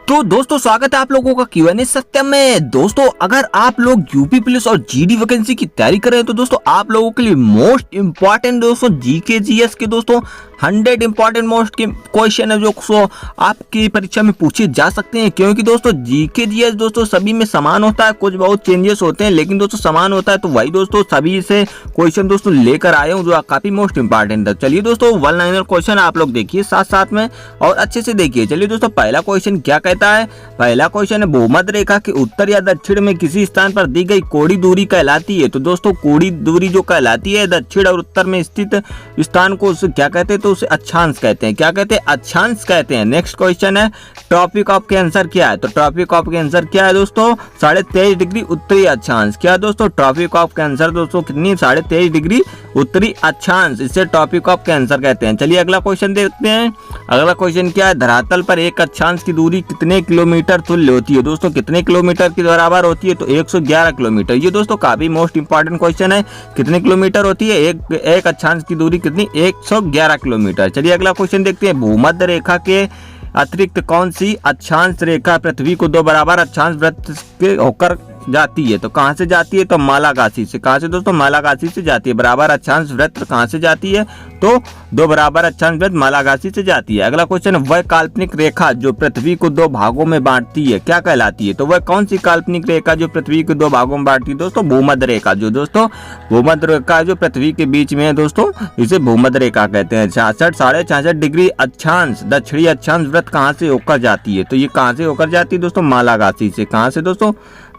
तो दोस्तों स्वागत है आप लोगों का क्यूएनए सत्यम में। दोस्तों अगर आप लोग यूपी पुलिस और जीडी वैकेंसी की तैयारी कर रहे हैं तो दोस्तों आप लोगों के लिए मोस्ट इंपॉर्टेंट दोस्तों जीके जीएस के दोस्तों 100 इंपॉर्टेंट मोस्ट क्वेश्चन है जो आपकी परीक्षा में पूछे जा सकते हैं। क्योंकि दोस्तों जीके जीएस दोस्तों सभी में समान होता है, कुछ बहुत चेंजेस होते हैं लेकिन दोस्तों समान होता है। तो वही दोस्तों सभी से क्वेश्चन दोस्तों लेकर आए हूँ जो काफी मोस्ट इंपॉर्टेंट है। चलिए दोस्तों 1 लाइनर क्वेश्चन आप लोग देखिए साथ साथ में और अच्छे से देखिए। चलिए दोस्तों पहला क्वेश्चन क्या कहता है। पहला क्वेश्चन है भूमध्य रेखा के उत्तर या दक्षिण में किसी स्थान पर दी गई कोणीय दूरी कहलाती है। तो दोस्तों कोणीय दूरी जो कहलाती है दक्षिण और उत्तर में स्थित स्थान को उसे क्या कहते हैं, तो उसे अक्षांश कहते हैं। क्या कहते हैं? अक्षांश कहते हैं। नेक्स्ट क्वेश्चन है ट्रॉपिक ऑफ कैंसर क्या है। तो ट्रॉपिक ऑफ कैंसर क्या है दोस्तों? 23.5 डिग्री उत्तरी अक्षांश। क्या दोस्तों ट्रॉपिक ऑफ कैंसर दोस्तों कितनी? 23.5 डिग्री उत्तरी अक्षांश, इसे ट्रॉपिक ऑफ कैंसर कहते हैं। चलिए अगला क्वेश्चन देखते हैं। अगला क्वेश्चन क्या है, धरातल पर एक अक्षांश की दूरी कितने किलोमीटर तुल्य होती है। दोस्तों कितने किलोमीटर के बराबर होती है? तो 111 किलोमीटर। ये दोस्तों काफी मोस्ट इंपॉर्टेंट क्वेश्चन है। कितने किलोमीटर होती है? एक अक्षांश की दूरी कितनी? 111 किलोमीटर। चलिए अगला क्वेश्चन देखते हैं। भूमध्य रेखा के अतिरिक्त कौन सी अक्षांश रेखा पृथ्वी को 2 बराबर अक्षांश वृत्त के होकर जाती है। तो कहां से जाती है? तो मालागासी से। कहां से दोस्तों? मालागासी से जाती है। बराबर अक्षांश वृत्त कहां से जाती है? तो 2 बराबर अक्षांश वृत्त मालागासी से जाती है। अगला क्वेश्चन है वह काल्पनिक रेखा जो पृथ्वी को 2 भागों में बांटती है क्या कहलाती है। तो वह कौन सी काल्पनिक रेखा जो पृथ्वी को 2 भागों में बांटती है? दोस्तों भूमध्य रेखा। जो दोस्तों भूमध्य रेखा जो पृथ्वी के बीच में है दोस्तों इसे भूमध्य रेखा कहते हैं। 66.5 डिग्री अक्षांश दक्षिणी अक्षांश वृत्त कहां से होकर जाती है। तो ये कहां से होकर जाती है दोस्तों? मालागासी से। कहां से दोस्तों?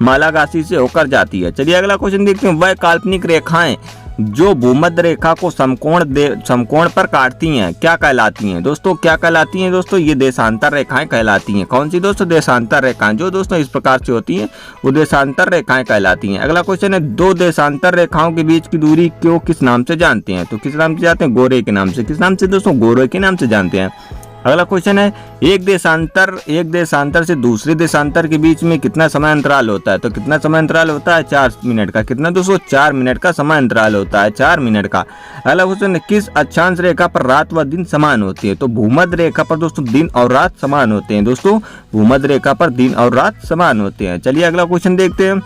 मालागासी से होकर जाती है। चलिए अगला क्वेश्चन देखते हैं। वह काल्पनिक रेखाएं जो भूमध्य रेखा को समकोण पर काटती हैं क्या कहलाती हैं। दोस्तों क्या कहलाती हैं? दोस्तों ये देशांतर रेखाएं कहलाती हैं। कौन सी दोस्तों? देशांतर रेखाएं। जो दोस्तों इस प्रकार से होती हैं वो देशांतर रेखाएं कहलाती हैं। अगला क्वेश्चन है 2 देशांतर रेखाओं के बीच की दूरी को किस नाम से जानते हैं। तो किस नाम से जानते हैं? गोरे के नाम से। किस नाम से दोस्तों? गोरे के नाम से जानते हैं। अगला क्वेश्चन है एक देशांतर से दूसरे देशांतर के बीच में कितना समय अंतराल होता है। तो कितना समय अंतराल होता है? 4 मिनट का। कितना दोस्तों? 4 मिनट का समय अंतराल होता है। 4 मिनट का। अगला क्वेश्चन है किस अक्षांश रेखा पर रात व दिन समान होती है। तो भूमध्य रेखा पर दोस्तों दिन और रात समान होते हैं। दोस्तों भूमध्य रेखा पर दिन और रात समान होते हैं। चलिए अगला क्वेश्चन देखते हैं।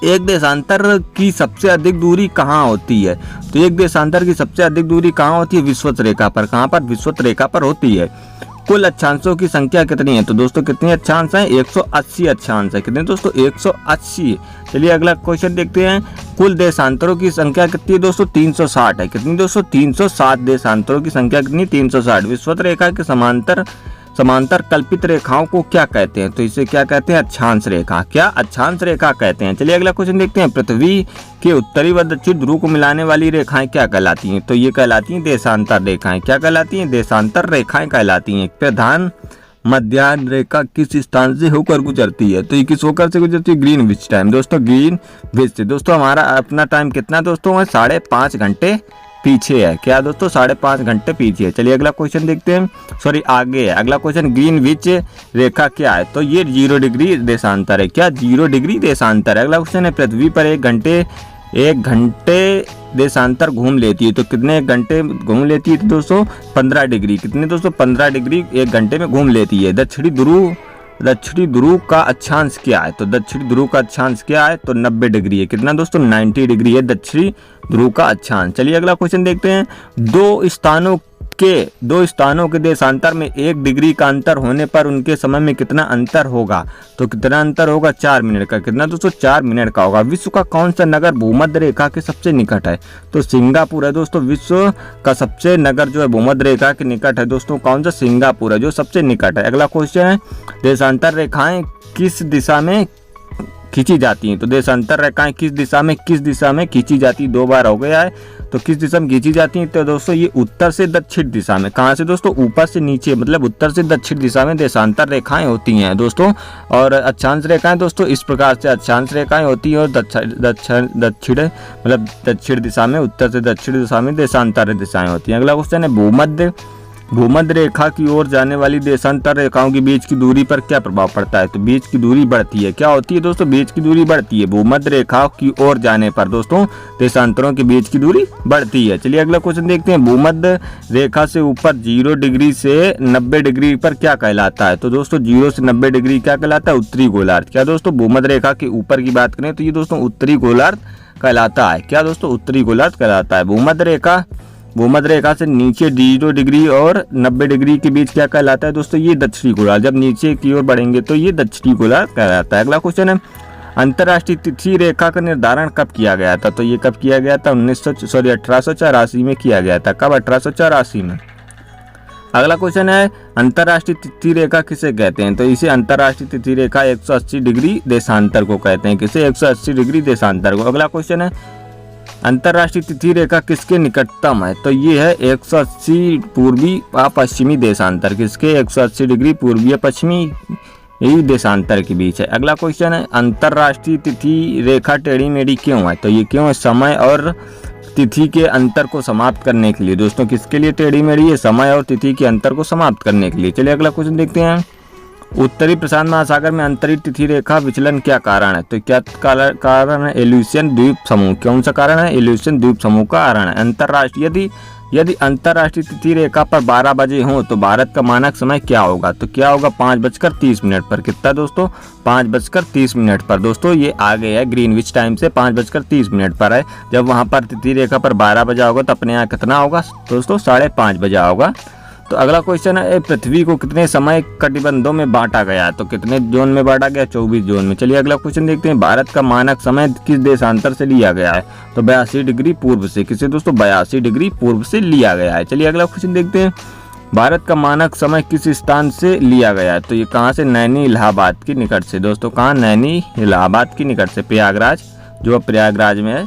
एक देशांतर की सबसे अधिक दूरी कहाँ होती है। तो एक देशांतर की सबसे अधिक दूरी कहाँ होती है? विषुवत रेखा पर। कहाँ पर? विषुवत रेखा पर होती है। कुल अक्षांशों की संख्या कितनी है। तो दोस्तों कितने अक्षांश हैं? 180 अक्षांश है। कितने दोस्तों? 180। चलिए अगला क्वेश्चन देखते हैं। कुल देशांतरों की संख्या कितनी है दोस्तों? 360 है। कितनी दोस्तों? 360 देशांतरों की संख्या कितनी? 360। विषुवत रेखा के समांतर कल्पित रेखाओं को क्या कहते हैं। तो इसे क्या कहते हैं? अक्षांश रेखा। क्या? अक्षांश रेखा कहते हैं। चलिए अगला क्वेश्चन देखते हैं। पृथ्वी के उत्तरी व दक्षिण ध्रुव को मिलाने वाली रेखाएं क्या कहलाती हैं। तो ये कहलाती हैं देशांतर रेखाएं। क्या कहलाती हैं? देशांतर रेखाएं कहलाती हैं। प्रधान मध्याह्न रेखा किस स्थान से होकर गुजरती है। तो ये किस होकर से गुजरती है? Greenwich time. दोस्तों ग्रीनविच से। दोस्तों हमारा अपना टाइम कितना दोस्तों है? 5.5 घंटे पीछे है। क्या दोस्तों? 5.5 घंटे पीछे है। चलिए अगला क्वेश्चन देखते हैं। सॉरी आगे है अगला क्वेश्चन। ग्रीनविच रेखा क्या है। तो ये 0 डिग्री देशांतर है। क्या? 0 डिग्री देशांतर है। अगला क्वेश्चन है पृथ्वी पर एक घंटे देशांतर घूम लेती है। तो कितने घंटे घूम लेती है? तो दोस्तों 15 डिग्री। कितने दोस्तों? 15 डिग्री 1 घंटे में घूम लेती है। दक्षिणी ध्रुव का अक्षांश क्या है। तो दक्षिणी ध्रुव का अक्षांश क्या है? तो 90 डिग्री है। कितना दोस्तों? 90 डिग्री है दक्षिणी ध्रुव का अक्षांश। चलिए अगला क्वेश्चन देखते हैं। दो स्थानों के देशांतर में 1 डिग्री का अंतर होने पर उनके समय में कितना अंतर होगा। तो कितना अंतर होगा? 4 मिनट का। कितना दोस्तों? 4 मिनट का होगा। विश्व का कौन सा नगर भूमध्य रेखा के सबसे निकट है। तो सिंगापुर है दोस्तों। विश्व का सबसे नगर जो है भूमध्य रेखा के निकट है दोस्तों कौन सा? सिंगापुर है जो सबसे निकट है। अगला क्वेश्चन है देशांतर रेखाएं किस दिशा में खींची जाती हैं। तो देशांतर रेखाएं किस दिशा में खींची जाती है? 2 बार हो गया है। तो किस दिशा में खींची जाती हैं। तो दोस्तों ये उत्तर से दक्षिण दिशा में। कहाँ से दोस्तों? ऊपर से नीचे मतलब उत्तर से दक्षिण दिशा में देशांतर रेखाएं होती हैं दोस्तों। और अक्षांश रेखाएं दोस्तों इस प्रकार से अक्षांश रेखाएं होती हैं और दक्षिण मतलब दक्षिण दिशा में, उत्तर से दक्षिण दिशा में देशांतर दिशाएं होती हैं। अगला क्वेश्चन है भूमध्य भूमध्य रेखा की ओर जाने वाली देशांतर रेखाओं के बीच की दूरी पर क्या प्रभाव पड़ता है? तो बीच की दूरी बढ़ती है। क्या होती है दोस्तों? बीच की दूरी बढ़ती है। भूमध्य रेखा की ओर जाने पर दोस्तों देशांतरों के बीच की दूरी बढ़ती है। चलिए अगला क्वेश्चन देखते हैं। भूमध्य रेखा से ऊपर 0 डिग्री से 90 डिग्री पर क्या कहलाता है? तो दोस्तों 0 से 90 डिग्री क्या कहलाता है? उत्तरी गोलार्ध। क्या दोस्तों? भूमध्य रेखा के ऊपर की बात करें तो ये दोस्तों उत्तरी गोलार्ध कहलाता है। क्या दोस्तों? उत्तरी गोलार्ध कहलाता है। भूमध्य रेखा से नीचे 0 डिग्री और 90 डिग्री के बीच क्या कहलाता है दोस्तों? ये दक्षिणी गोलार्ध। जब नीचे की ओर बढ़ेंगे तो ये दक्षिणी गोलार्ध कहलाता है। अगला क्वेश्चन है, अंतर्राष्ट्रीय तिथि रेखा का निर्धारण कब किया गया था? तो ये कब किया गया था? 1884 में किया गया था। कब? 1884 में। अगला क्वेश्चन है, अंतर्राष्ट्रीय तिथि रेखा किसे कहते हैं? तो इसे अंतर्राष्ट्रीय तिथि रेखा 180 डिग्री देशांतर को कहते हैं। किसे? 180 डिग्री देशांतर को। अगला क्वेश्चन है, अंतर्राष्ट्रीय तिथि रेखा किसके निकटतम है? तो ये है 180 पूर्वी पश्चिमी देशांतर। किसके? 180 डिग्री पूर्वीय पश्चिमी यही देशांतर के बीच है। अगला क्वेश्चन है, अंतर्राष्ट्रीय तिथि रेखा टेढ़ी मेढ़ी क्यों है? तो ये क्यों है? समय और तिथि के अंतर को समाप्त करने के लिए। दोस्तों किसके लिए टेढ़ी मेढ़ी है? समय और तिथि के अंतर को समाप्त करने के लिए। चलिए अगला क्वेश्चन देखते हैं। उत्तरी प्रशांत महासागर में अंतरिक्ष तिथि रेखा विचलन क्या कारण है? तो क्या कारण है? एल्यूशियन द्वीप समूह। कौन सा कारण है? एल्यूशियन द्वीप समूह का कारण है। अंतर्राष्ट्रीय यदि अंतर्राष्ट्रीय तिथि रेखा पर 12 बजे हो तो भारत का मानक समय क्या होगा? तो क्या होगा? 5:30 पर। कितना दोस्तों? 5:30 पर। दोस्तों ये आगे है ग्रीनविच टाइम से 5:30 पर है। जब वहां पर तिथि रेखा पर 12 बजा होगा तो अपने यहाँ कितना होगा दोस्तों? 5:30 बजा होगा। तो अगला क्वेश्चन है, पृथ्वी को कितने समय कटिबंधों में बांटा गया? तो कितने जोन में बांटा गया? 24 जोन में। चलिए अगला क्वेश्चन देखते हैं। भारत का मानक समय किस देशांतर से लिया गया है? तो 82 डिग्री पूर्व से। किसे दोस्तों? 82 डिग्री पूर्व से लिया गया है। चलिए अगला क्वेश्चन देखते हैं। भारत का मानक समय किस स्थान से लिया गया है? तो ये कहाँ से? नैनी इलाहाबाद के निकट से। दोस्तों कहाँ? नैनी इलाहाबाद के निकट से। प्रयागराज, जो प्रयागराज में है,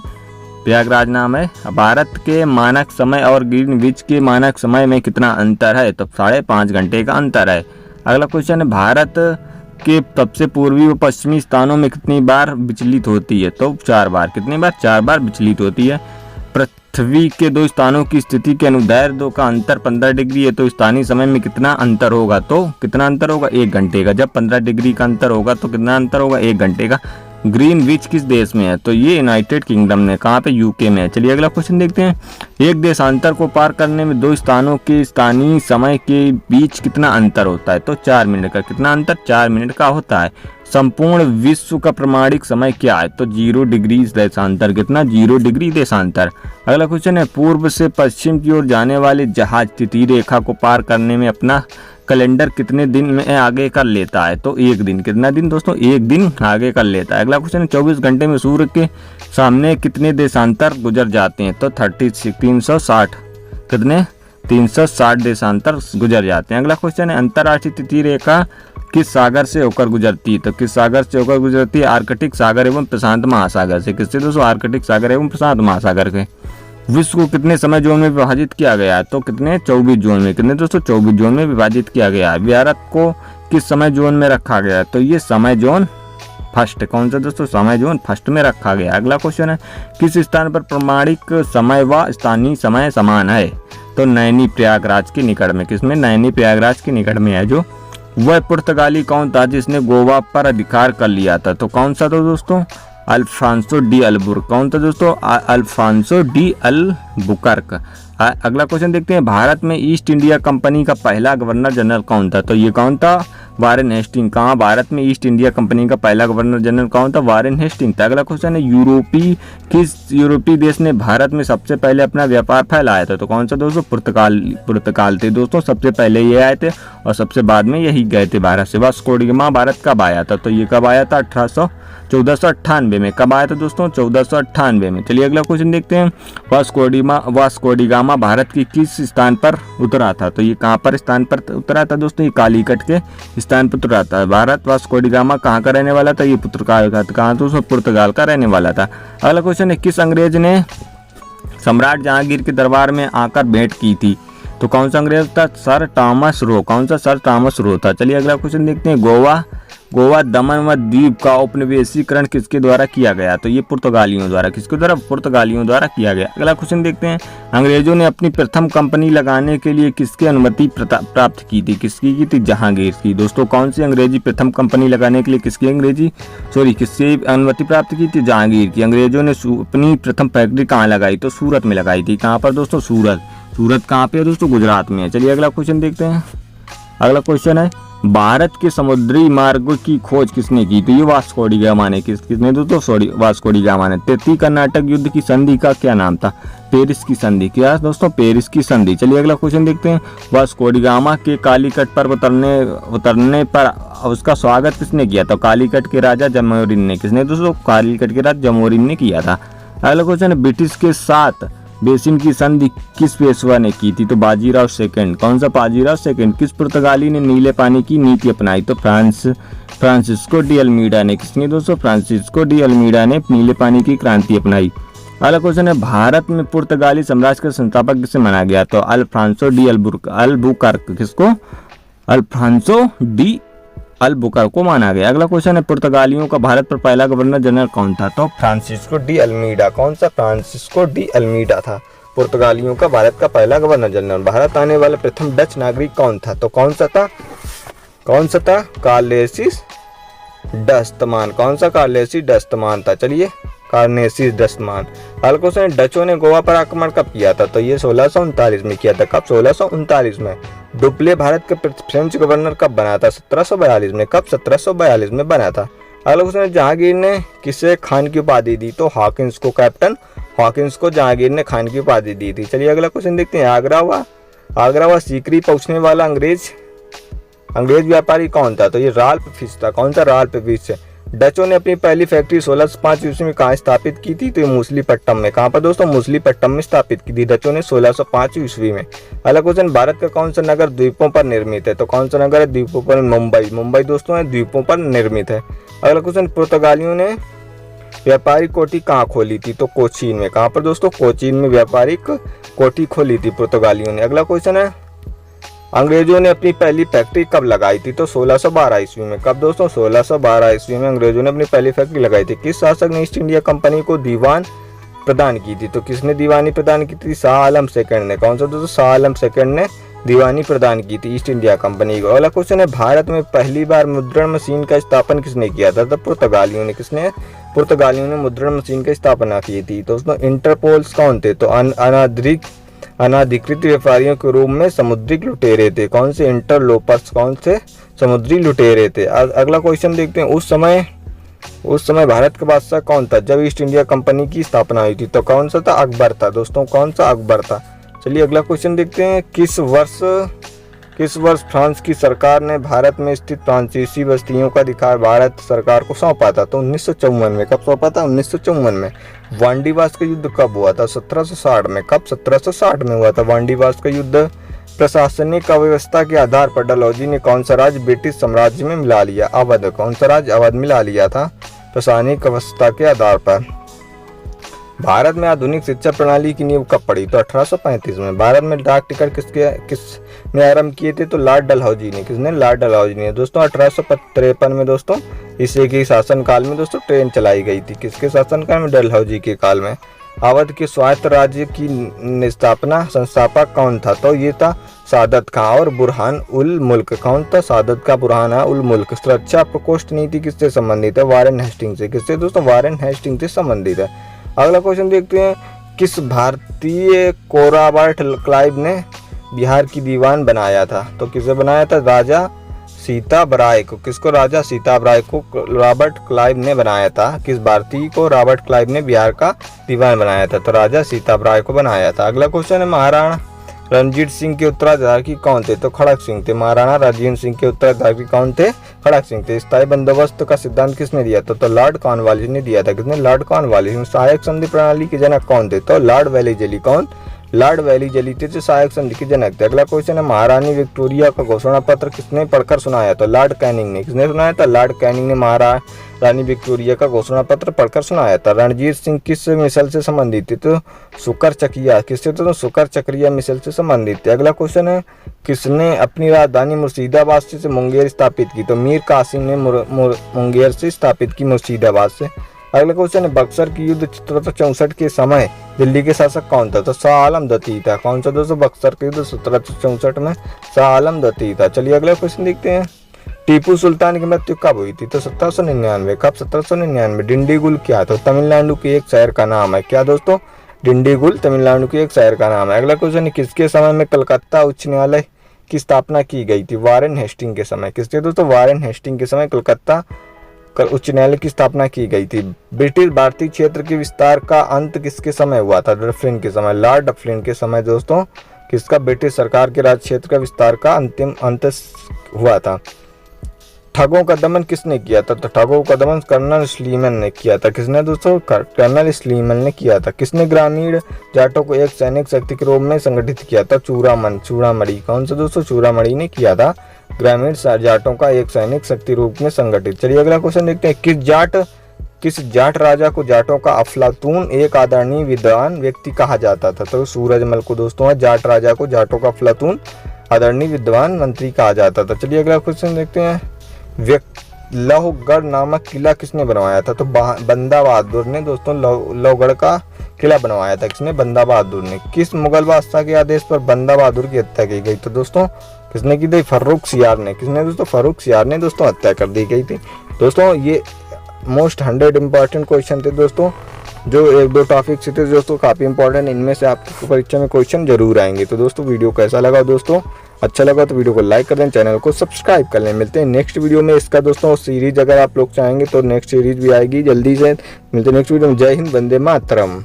प्रयागराज नाम है। भारत के मानक समय और ग्रीनविच के मानक समय में कितना अंतर है? तो 5.5 घंटे का अंतर है। अगला क्वेश्चन है, भारत के सबसे पूर्वी व पश्चिमी स्थानों में कितनी बार विचलित होती है? तो 4 बार। कितनी बार? 4 बार विचलित होती है। पृथ्वी के 2 स्थानों की स्थिति के अनुदैर्ध्य 2 का अंतर 15 डिग्री है तो स्थानीय समय में कितना अंतर होगा? तो कितना अंतर होगा? 1 घंटे का। जब 15 डिग्री का अंतर होगा तो कितना अंतर होगा? 1 घंटे का। ग्रीनविच किस देश में है? तो ये यूनाइटेड किंगडम में। कहाँ पे? यूके में है। चलिए अगला क्वेश्चन देखते हैं। एक देशांतर को पार करने में 2 स्थानों के स्थानीय समय के बीच कितना अंतर होता है? तो 4 मिनट का। कितना अंतर? 4 मिनट का होता है। संपूर्ण विश्व का प्रमाणिक समय क्या है? तो 0 डिग्री देशांतर। कितना? 0 डिग्री देशांतर। अगला क्वेश्चन है, पूर्व से पश्चिम की ओर जाने वाले जहाज तिथि रेखा को पार करने में अपना कैलेंडर कितने दिन में आगे कर लेता है? तो 1 दिन। कितना दिन दोस्तों? 1 दिन आगे कर लेता है। अगला क्वेश्चन है, 24 घंटे में सूर्य के सामने कितने देशांतर गुजर जाते हैं? तो 360। कितने? 360 देशांतर गुजर जाते हैं। अगला क्वेश्चन है, अंतर्राष्ट्रीय तिथि रेखा किस सागर से होकर गुजरती है? तो किस सागर से होकर गुजरती है? आर्कटिक सागर एवं प्रशांत महासागर से। किससे दोस्तों? आर्कटिक सागर एवं प्रशांत महासागर के। विश्व को कितने समय जोन में विभाजित किया गया है? तो कितने? 24 जोन में। कितने दोस्तों? 24 जोन में विभाजित किया गया है। भारत को किस समय जोन में रखा गया है? तो ये समय जोन फर्स्ट। कौन सा दोस्तों? समय जोन फर्स्ट में रखा गया। अगला क्वेश्चन है, किस स्थान पर प्रमाणिक समय व स्थानीय समय समान है? तो नैनी प्रयागराज के निकट में। किसमें? नैनी प्रयागराज के निकट में है। जो वह पुर्तगाली कौन था जिसने गोवा पर अधिकार कर लिया था? तो कौन सा था दोस्तों? Afonso de Albuquerque. कौन था दोस्तों? Afonso de Albuquerque. अगला क्वेश्चन देखते हैं, भारत में ईस्ट इंडिया कंपनी का पहला गवर्नर जनरल कौन था? तो ये कौन था? Warren Hasting. कहाँ? भारत में ईस्ट इंडिया कंपनी का पहला गवर्नर जनरल कौन था? वारेन हेस्टिंग था। अगला क्वेश्चन है, किस यूरोपीय देश ने भारत में सबसे पहले अपना व्यापार फैलाया था? तो कौन सा दोस्तों? पुर्तगाल थे दोस्तों। सबसे पहले ये आए थे और सबसे बाद में यही गए थे भारत से। वास्को डी गामा भारत कब आया था? तो ये कब आया था? 1498 में। कब आया था दोस्तों? 1498 में। चलिए अगला क्वेश्चन देखते हैं, वास्को डी गामा भारत की किस स्थान पर उतरा था? तो ये कहाँ पर स्थान पर उतरा था दोस्तों? ये कालीकट के स्थान पर उतरा था। भारत वास्को डी गामा कहाँ का रहने वाला था? ये पुर्तगाल का। कहाँ दोस्तों? पुर्तगाल का रहने वाला था। अगला क्वेश्चन है, किस अंग्रेज ने सम्राट जहांगीर के दरबार में आकर भेंट की थी? तो कौन सा अंग्रेज था? Sir Thomas Roe. कौन सा? सर टॉमस रो था। चलिए अगला क्वेश्चन देखते हैं, गोवा गोवा, दमन व दीव का उपनिवेशीकरण किसके द्वारा किया गया? तो ये पुर्तगालियों द्वारा। किसके द्वारा? पुर्तगालियों द्वारा किया गया। अगला क्वेश्चन देखते हैं, अंग्रेजों ने अपनी प्रथम कंपनी लगाने के लिए किसकी अनुमति प्राप्त की थी? किसकी की थी? जहांगीर की। दोस्तों कौन सी अंग्रेजी प्रथम कंपनी लगाने के लिए किसकी अनुमति प्राप्त की थी? जहांगीर की। अंग्रेजों ने अपनी प्रथम फैक्ट्री कहाँ लगाई? तो सूरत में लगाई थी। कहाँ पर दोस्तों? सूरत। सूरत कहाँ पे है दोस्तों? गुजरात में है। चलिए अगला क्वेश्चन देखते हैं। अगला क्वेश्चन है, भारत के समुद्री मार्ग की खोज किसने की? तो ये वास्को डी गामा ने। किसने दोस्तों? वास्को डी गामा ने। तृतीय कर्नाटक युद्ध की संधि का क्या नाम था? पेरिस की संधि। क्या दोस्तों? पेरिस की संधि। चलिए अगला क्वेश्चन देखते हैं, वास्को डी गामा के कालीकट पर उतरने पर उसका स्वागत किसने किया था? कालीकट के राजा जमोरिन ने। किसने दोस्तों? कालीकट के राजा जमोरिन ने किया था। अगला क्वेश्चन है, ब्रिटिश के साथ बेसिन की संधि किस पेशवा ने की थी? तो बाजीराव सेकंड। कौन सा? बाजीराव सेकंड। किस पुर्तगाली ने नीले पानी की नीति अपनाई? तो फ्रांसिस्को डी अल्मीडा ने। किसने दोस्तों? फ्रांसिस्को डी अल्मीडा ने नीले पानी की क्रांति अपनाई। अगला क्वेश्चन है, भारत में पुर्तगाली साम्राज्य का संस्थापक किसे माना गया? तो अल्फ्रांसो डी अल्बुकर्क। किसको? अल्फ्रांसो डी अल्बुकर्क को माना गया। अगला क्वेश्चन है, पुर्तगालियों का भारत पर पहला गवर्नर जनरल कौन था? तो फ्रांसिस्को डी अल्मीडा। कौन सा? फ्रांसिस्को डी अल्मीडा था पुर्तगालियों का भारत का पहला गवर्नर जनरल। भारत आने वाला प्रथम डच नागरिक कौन था? तो कौन सा था? कार्नेसिस डस्तमान। कौन सा? कार्नेसिस डस्तमान था। चलिए, कार्नेसिस डस्तमान। अगला क्वेश्चन है, डचों ने गोवा पर आक्रमण कब किया था? तो ये 1639 में किया था। कब? 1639 में। डुप्ले भारत के फ्रेंच गवर्नर कब बना था? 1742 में। कब? 1742 में बना था। अगला क्वेश्चन है, जहांगीर ने किसे खान की उपाधि दी? तो हॉकिंस को। कैप्टन हॉकिंस को जहांगीर ने खान की उपाधि दी थी। चलिए अगला क्वेश्चन देखते हैं, आगरा व सीकरी पहुंचने वाला अंग्रेज व्यापारी कौन था? तो ये राल्फ फिश था। कौन सा? Ralph fish. डचों ने अपनी पहली फैक्ट्री 1605 ईस्वी में कहाँ स्थापित की थी? तो मूसलीपट्टम में। कहाँ पर दोस्तों? मूसलीपट्टम में स्थापित की थी डचों ने 1605 ईस्वी में। अगला क्वेश्चन, भारत का कौन सा नगर द्वीपों पर निर्मित है? तो कौन सा नगर है द्वीपों पर? मुंबई। मुंबई दोस्तों है द्वीपों पर निर्मित है। अगला क्वेश्चन, पुर्तगालियों ने व्यापारिक कोठी कहाँ खोली थी? तो कोचीन में। कहाँ पर दोस्तों? कोचीन में व्यापारिक कोठी खोली थी पुर्तगालियों ने। अगला क्वेश्चन है, अंग्रेजों ने अपनी पहली फैक्ट्री कब लगाई थी? तो 1612 ईस्वी में। कब दोस्तों? 1612 ईस्वी में अंग्रेजों ने अपनी पहली फैक्ट्री लगाई थी। किस शासक ने ईस्ट इंडिया कंपनी को दीवान प्रदान की थी? तो किसने दीवानी प्रदान की थी? शाह आलम सेकंड ने। कौन सा दोस्तों? शाह आलम सेकंड ने दीवानी प्रदान की थी ईस्ट इंडिया कंपनी को। अगला क्वेश्चन है, भारत में पहली बार मुद्रण मशीन का स्थापन किसने किया था? तो पुर्तगालियों ने। किसने? पुर्तगालियों ने मुद्रण मशीन की स्थापना की थी। दोस्तों इंटरपोल्स कौन थे? तो अनाधिकृत व्यापारियों के रूप में समुद्री लुटेरे थे। कौन से? इंटरलोपर्स। कौन से? समुद्री लुटेरे थे। अगला क्वेश्चन देखते हैं, उस समय भारत का बादशाह कौन था जब ईस्ट इंडिया कंपनी की स्थापना हुई थी? तो कौन सा था? अकबर था। दोस्तों कौन सा? अकबर था। चलिए अगला क्वेश्चन देखते हैं, किस वर्ष फ्रांस की सरकार ने भारत में स्थित फ्रांसीसी बस्तियों का अधिकार भारत सरकार को सौंपा था? तो 1954 में। कब सौंपा था? 1954 में। वांडीवास का युद्ध कब हुआ था? 1760 में। कब? 1760 में हुआ था वांडीवास का युद्ध। प्रशासनिक अव्यवस्था के आधार पर डलहौजी ने कौन सा राज्य ब्रिटिश साम्राज्य में मिला लिया? अवध। कौन सा राज्य? अवध मिला लिया था प्रशासनिक अवस्था के आधार पर। भारत में आधुनिक शिक्षा प्रणाली की नींव कब पड़ी? तो 1835 में। भारत में डाक टिकट किसने आरंभ किए थे? तो लॉर्ड डलहौजी ने। किसने? लॉर्ड डलहौजी ने। दोस्तों 1853 में दोस्तों इसी के शासन काल में दोस्तों ट्रेन चलाई गई थी। किसके शासन काल में? डलहौजी के काल में। अवध के स्वायत्त राज्य की स्थापना संस्थापक कौन था? तो ये था सादत खां और बुरहान उल मुल्क। कौन था? सादत का बुरहान उल मुल्क। सुरक्षा प्रकोष्ठ नीति किससे संबंधित है? वारेन हेस्टिंग से। किससे दोस्तों? वारेन हेस्टिंग से संबंधित है। अगला क्वेश्चन देखते हैं, किस भारतीय को रॉबर्ट क्लाइव ने बिहार की दीवान बनाया था? तो किसे बनाया था? राजा सीताबराय को। किसको? राजा सीताबराय को रॉबर्ट क्लाइव ने बनाया था। किस भारतीय को रॉबर्ट क्लाइव ने बिहार का दीवान बनाया था? तो राजा सीताबराय को बनाया था। अगला क्वेश्चन है, महाराणा रणजीत सिंह के उत्तराधिकारी कौन थे? तो खड़क सिंह थे। महाराणा रणजीत सिंह के उत्तराधिकारी कौन थे? खड़क सिंह थे। स्थायी बंदोबस्त का सिद्धांत किसने दिया था? तो लॉर्ड कॉर्नवालिस ने दिया था। किसने? Lord Cornwallis. सहायक संधि प्रणाली के जनक कौन थे? तो लॉर्ड वेलेस्ली। कौन? लॉर्ड वैली जलीते थे सहायक संधि के जनक थे। अगला क्वेश्चन है महारानी विक्टोरिया का घोषणा पत्र किसने पढ़कर सुनाया? तो लॉर्ड कैनिंग ने। किसने सुनाया था? लॉर्ड कैनिंग ने महारानी विक्टोरिया का घोषणा पत्र पढ़कर सुनाया था। रणजीत सिंह किस मिसाइल से संबंधित थे? तो शुकर चकिया। किससे? तो शुकर चक्रिया मिसाइल से संबंधित थे। अगला क्वेश्चन है किसने अपनी राजधानी मुर्शिदाबाद से मुंगेर स्थापित की? तो मीर कासिम ने मुंगेर से स्थापित की, मुर्शिदाबाद से। अगला क्वेश्चन है बक्सर की युद्ध 1764 के समय दिल्ली के शासक कौन था? तो शाह आलम द्वितीय था। कौन सा दोस्तों? बक्सर के युद्ध 1764 में शाह आलम द्वितीय था। चलिए अगला क्वेश्चन देखते हैं। टीपू सुल्तान की मृत्यु कब हुई थी? तो 1799। कब? 1799। डिंडीगुल क्या था? तमिलनाडु के एक शहर का नाम है। क्या दोस्तों? डिंडीगुल तमिलनाडु के एक शहर का नाम है। अगला क्वेश्चन है किसके समय में कलकत्ता उच्च न्यायालय की स्थापना की गई थी? वारेन हेस्टिंग के समय। किसके दोस्तों? वारेन हेस्टिंग के समय कलकत्ता उच्च न्यायालय की स्थापना की गई थी। ब्रिटिश भारतीय क्षेत्र के विस्तार का अंत किसके समय हुआ था? डफलिन के समय। लॉर्ड डफलिन के समय दोस्तों किसका? ब्रिटिश सरकार के राज्य क्षेत्र का विस्तार का अंतिम अंत हुआ था। ठगों का दमन किसने किया था? तो ठगों का दमन कर्नल स्लीमन ने किया था। किसने दोस्तों? कर्नल स्लीमन ने किया था। किसने ग्रामीण जाटों को एक सैनिक शक्ति के रूप में संगठित किया था? चूड़ामणि। कौन सा दोस्तों? चूड़ामणि ने किया था ग्रामीण जाटों का एक सैनिक शक्ति रूप में संगठित। चलिए अगला क्वेश्चन देखते हैं। किस जाट राजा को जाटों का अफलातून एक आदरणीय विद्वान व्यक्ति कहा जाता था? तो सूरजमल को दोस्तों जाट राजा को जाटों का अफलातून आदरणीय विद्वान मंत्री कहा जाता था। चलिए अगला क्वेश्चन देखते हैं। लौहगढ़ नामक किला किसने बनवाया था? तो बंदा बहादुर ने दोस्तों लौहगढ़ का किला बनवाया था। किसने? बंदा बहादुर ने। किस मुगल बादशाह के आदेश पर बंदा बहादुर की हत्या की गई? तो दोस्तों किसने की थी? फर्रुख सियार ने। किसने दोस्तों? फर्रुख सियार ने दोस्तों हत्या कर दी गई थी। दोस्तों ये मोस्ट 100 इंपॉर्टेंट क्वेश्चन थे दोस्तों, जो एक दो टॉपिक थे दोस्तों काफी इंपॉर्टेंट। इनमें से आपकी परीक्षा में क्वेश्चन जरूर आएंगे। तो दोस्तों वीडियो कैसा लगा दोस्तों? अच्छा लगा तो वीडियो को लाइक कर दें, चैनल को सब्सक्राइब कर लें। मिलते हैं नेक्स्ट वीडियो में इसका दोस्तों सीरीज, अगर आप लोग चाहेंगे तो नेक्स्ट सीरीज भी आएगी जल्दी से। मिलते हैं नेक्स्ट वीडियो में। जय हिंद, वंदे मातरम।